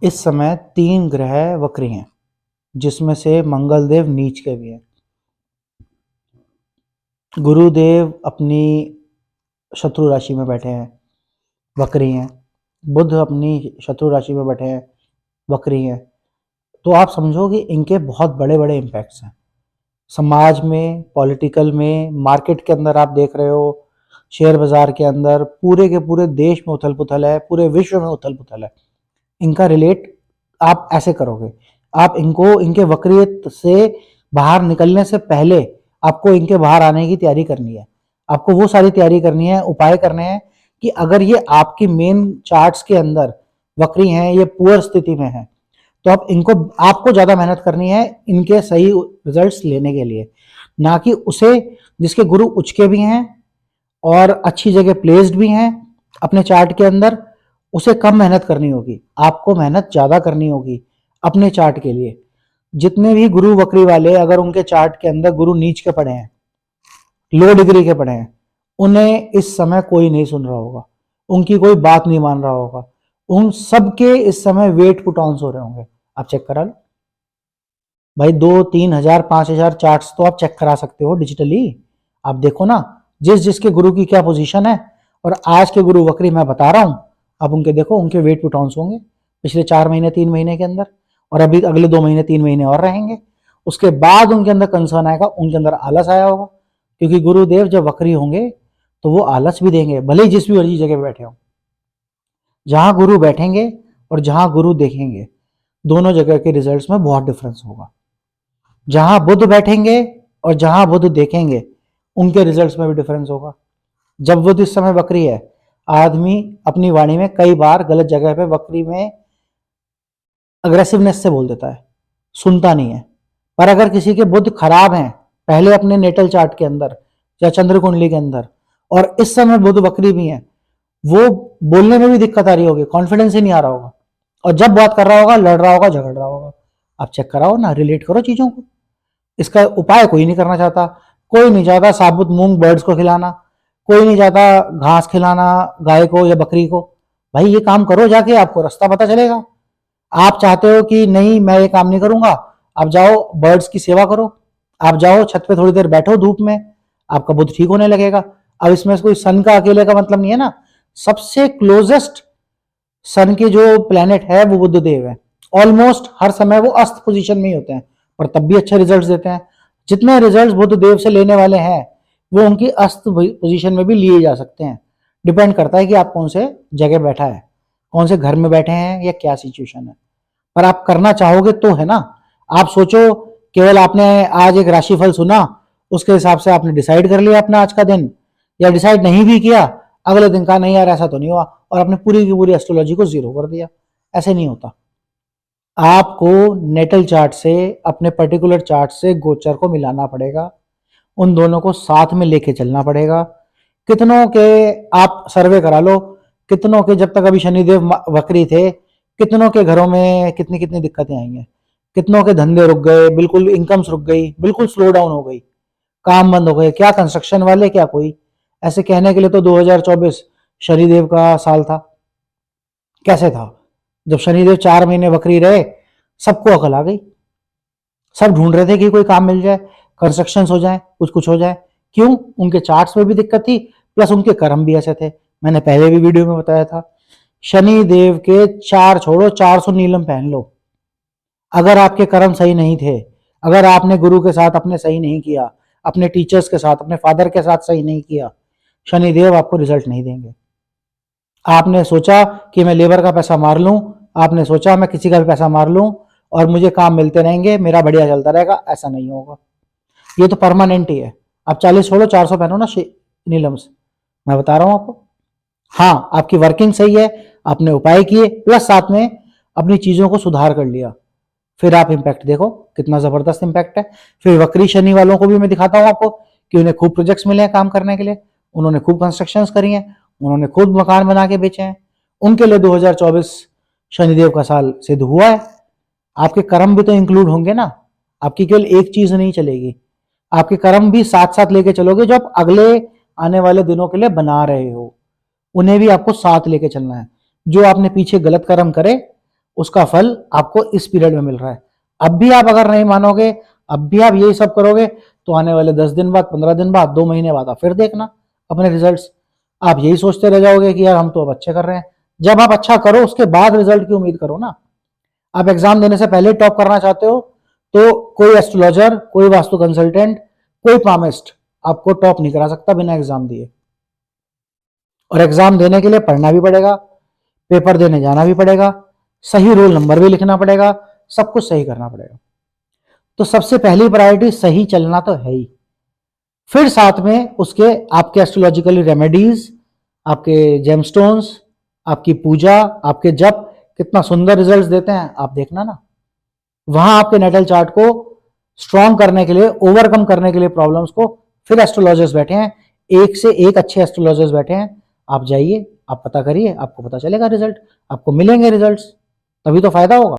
इस समय 3 ग्रह वक्री हैं, जिसमें से मंगल देव नीच के भी हैं। गुरुदेव अपनी शत्रु राशि में बैठे हैं, वक्री हैं। बुध अपनी शत्रु राशि में बैठे हैं, वक्री हैं। तो आप समझो कि इनके बहुत बड़े बड़े इम्पैक्ट्स हैं समाज में, पॉलिटिकल में, मार्केट के अंदर। आप देख रहे हो शेयर बाजार के अंदर पूरे के पूरे देश में उथल पुथल है, पूरे विश्व में उथल पुथल है। इनका रिलेट आप ऐसे करोगे, आप इनको इनके वक्रियत से बाहर निकलने से पहले आपको इनके बाहर आने की तैयारी करनी है। आपको वो सारी तैयारी करनी है, उपाय करने हैं कि अगर ये आपकी मेन चार्ट्स के अंदर वक्री हैं, ये पुअर स्थिति में है, तो आप इनको आपको ज़्यादा मेहनत करनी है इनके सही रिजल्ट्स लेने के लिए, ना कि उसे जिसके गुरु उच्च के भी हैं और अच्छी जगह प्लेस्ड भी हैं अपने चार्ट के अंदर, उसे कम मेहनत करनी होगी। आपको मेहनत ज़्यादा करनी होगी अपने चार्ट के लिए। जितने भी गुरु वक्री वाले अगर उनके चार्ट के अंदर गुरु नीच के पड़े हैं, लो डिग्री के पड़े हैं, उन्हें इस समय कोई नहीं सुन रहा होगा, उनकी कोई बात नहीं मान रहा होगा। उन सबके इस समय वेट पुट ऑन हो रहे होंगे। आप चेक करा लो भाई, 2-3 हजार 5 हजार चार्ट्स तो आप चेक करा सकते हो डिजिटली। आप देखो ना जिस जिसके गुरु की क्या पोजीशन है, और आज के गुरु वक्री मैं बता रहा हूं, आप उनके देखो, उनके वेट पुट ऑन होंगे पिछले 4 महीने 3 महीने के अंदर, और अभी अगले 2 महीने 3 महीने और रहेंगे। उसके बाद उनके अंदर कंसर्न आएगा, उनके अंदर आलस आया होगा, क्योंकि गुरुदेव जब वक्री होंगे तो वो आलस भी देंगे, भले ही जिस भी मर्जी जगह बैठे हो। जहां गुरु बैठेंगे और जहां गुरु देखेंगे, दोनों जगह के रिजल्ट्स में बहुत डिफरेंस होगा। जहां बुध बैठेंगे और जहां बुध देखेंगे, उनके रिजल्ट्स में भी डिफरेंस होगा। जब बुध इस समय वक्री है, आदमी अपनी वाणी में कई बार गलत जगह पे वक्री में अग्रेसिवनेस से बोल देता है, सुनता नहीं है। पर अगर किसी के बुध खराब हैं पहले अपने नेटल चार्ट के अंदर या चंद्र कुंडली के अंदर, और इस समय बुध वक्री भी है, वो बोलने में भी दिक्कत आ रही होगी, कॉन्फिडेंस ही नहीं आ रहा होगा, और जब बात कर रहा होगा लड़ रहा होगा, झगड़ रहा होगा। आप चेक कराओ ना, रिलेट करो चीजों को। इसका उपाय कोई नहीं करना चाहता। कोई नहीं चाहता साबुत मूंग बर्ड्स को खिलाना, कोई नहीं चाहता घास खिलाना गाय को या बकरी को। भाई ये काम करो जाके, आपको रास्ता पता चलेगा। आप चाहते हो कि नहीं मैं ये काम नहीं करूंगा, आप जाओ बर्ड्स की सेवा करो, आप जाओ छत पे थोड़ी देर बैठो धूप में, आपका बुद्ध ठीक होने लगेगा। अब इसमें कोई सन का अकेले का मतलब नहीं है ना, सबसे क्लोजेस्ट सन के जो प्लेनेट है वो बुध देव है। ऑलमोस्ट हर समय वो अस्त पोजीशन में ही होते हैं, पर तब भी अच्छे रिजल्ट्स देते हैं। जितने रिजल्ट्स बुध देव से लेने वाले हैं वो उनकी अस्त पोजीशन में भी लिए जा सकते हैं। डिपेंड करता है कि आप कौन से जगह बैठा है, कौन से घर में बैठे हैं, या क्या सिचुएशन है। पर आप करना चाहोगे तो है ना। आप सोचो केवल आपने आज एक राशिफल सुना, उसके हिसाब से आपने डिसाइड कर लिया अपना आज का दिन, या डिसाइड नहीं भी किया, अगले दिन का नहीं यार ऐसा तो नहीं हुआ, और आपने पूरी की पूरी एस्ट्रोलॉजी को जीरो कर दिया। ऐसे नहीं होता। आपको नेटल चार्ट से, अपने पर्टिकुलर चार्ट से गोचर को मिलाना पड़ेगा, उन दोनों को साथ में लेके चलना पड़ेगा। कितनों के आप सर्वे करा लो, कितनों के जब तक अभी शनिदेव वक्री थे, कितनों के घरों में कितनी कितनी दिक्कतें आई हैं, कितनों के धंधे रुक गए, बिल्कुल इनकम्स रुक गई, बिल्कुल स्लो डाउन हो गई, काम बंद हो गए। क्या कंस्ट्रक्शन वाले, क्या कोई। ऐसे कहने के लिए तो 2024 शनिदेव का साल था। कैसे था? जब शनिदेव 4 महीने वक्री रहे, सबको अकल आ गई, सब ढूंढ रहे थे कि कोई काम मिल जाए, कंस्ट्रक्शन हो जाए, कुछ कुछ हो जाए। क्यों? उनके चार्ट्स में भी दिक्कत थी, प्लस उनके कर्म भी ऐसे थे। मैंने पहले भी वीडियो में बताया था, शनि देव के 4 छोड़ो 400 नीलम पहन लो, अगर आपके कर्म सही नहीं थे, अगर आपने गुरु के साथ अपने सही नहीं किया, अपने टीचर्स के साथ, अपने फादर के साथ सही नहीं किया, शनिदेव आपको रिजल्ट नहीं देंगे। आपने सोचा कि मैं लेबर का पैसा मार लूं, आपने सोचा मैं किसी का भी पैसा मार लूं और मुझे काम मिलते रहेंगे, मेरा बढ़िया चलता रहेगा, ऐसा नहीं होगा। ये तो परमानेंट ही है। आप 40 छोड़ो 400 पहनो ना नीलम्स, मैं बता रहा हूं आपको। हाँ, आपकी वर्किंग सही है, आपने उपाय किए, प्लस साथ में अपनी चीजों को सुधार कर लिया, फिर आप इम्पैक्ट देखो कितना जबरदस्त इम्पैक्ट है। फिर वक्री शनि वालों को भी मैं दिखाता हूं आपको कि उन्हें खूब प्रोजेक्ट्स मिले हैं काम करने के लिए, उन्होंने खूब कंस्ट्रक्शंस करी हैं, उन्होंने खुद मकान बना के बेचे हैं। उनके लिए 2024 शनिदेव का साल सिद्ध हुआ है। आपके कर्म भी तो इंक्लूड होंगे ना, आपकी केवल एक चीज नहीं चलेगी, आपके कर्म भी साथ साथ लेके चलोगे। जो आप अगले आने वाले दिनों के लिए बना रहे हो, उन्हें भी आपको साथ लेके चलना है। जो आपने पीछे गलत कर्म करे उसका फल आपको इस पीरियड में मिल रहा है। अब भी आप अगर नहीं मानोगे, अब भी आप यही सब करोगे, तो आने वाले 10 दिन बाद, 15 दिन बाद, 2 महीने बाद आप फिर देखना अपने रिजल्ट्स। आप यही सोचते रह जाओगे कि यार हम तो अब अच्छे कर रहे हैं। जब आप अच्छा करो उसके बाद रिजल्ट की उम्मीद करो ना। आप एग्जाम देने से पहले टॉप करना चाहते हो तो कोई एस्ट्रोलॉजर, कोई वास्तु कंसल्टेंट, कोई पामिस्ट आपको टॉप नहीं करा सकता बिना एग्जाम दिए। और एग्जाम देने के लिए पढ़ना भी पड़ेगा, पेपर देने जाना भी पड़ेगा, सही रोल नंबर भी लिखना पड़ेगा, सब कुछ सही करना पड़ेगा। तो सबसे पहली प्रायोरिटी सही चलना तो है ही, फिर साथ में उसके आपके एस्ट्रोलॉजिकल रेमेडीज, आपके जेमस्टोन्स, आपकी पूजा, आपके जप कितना सुंदर रिजल्ट्स देते हैं आप देखना ना। वहां आपके नेटल चार्ट को स्ट्रॉन्ग करने के लिए, ओवरकम करने के लिए प्रॉब्लम्स को, फिर एस्ट्रोलॉजर्स बैठे हैं, एक से एक अच्छे एस्ट्रोलॉजर्स बैठे हैं। आप जाइए, आप पता करिए, आपको पता चलेगा रिजल्ट, आपको मिलेंगे रिजल्ट्स, तभी तो फायदा होगा।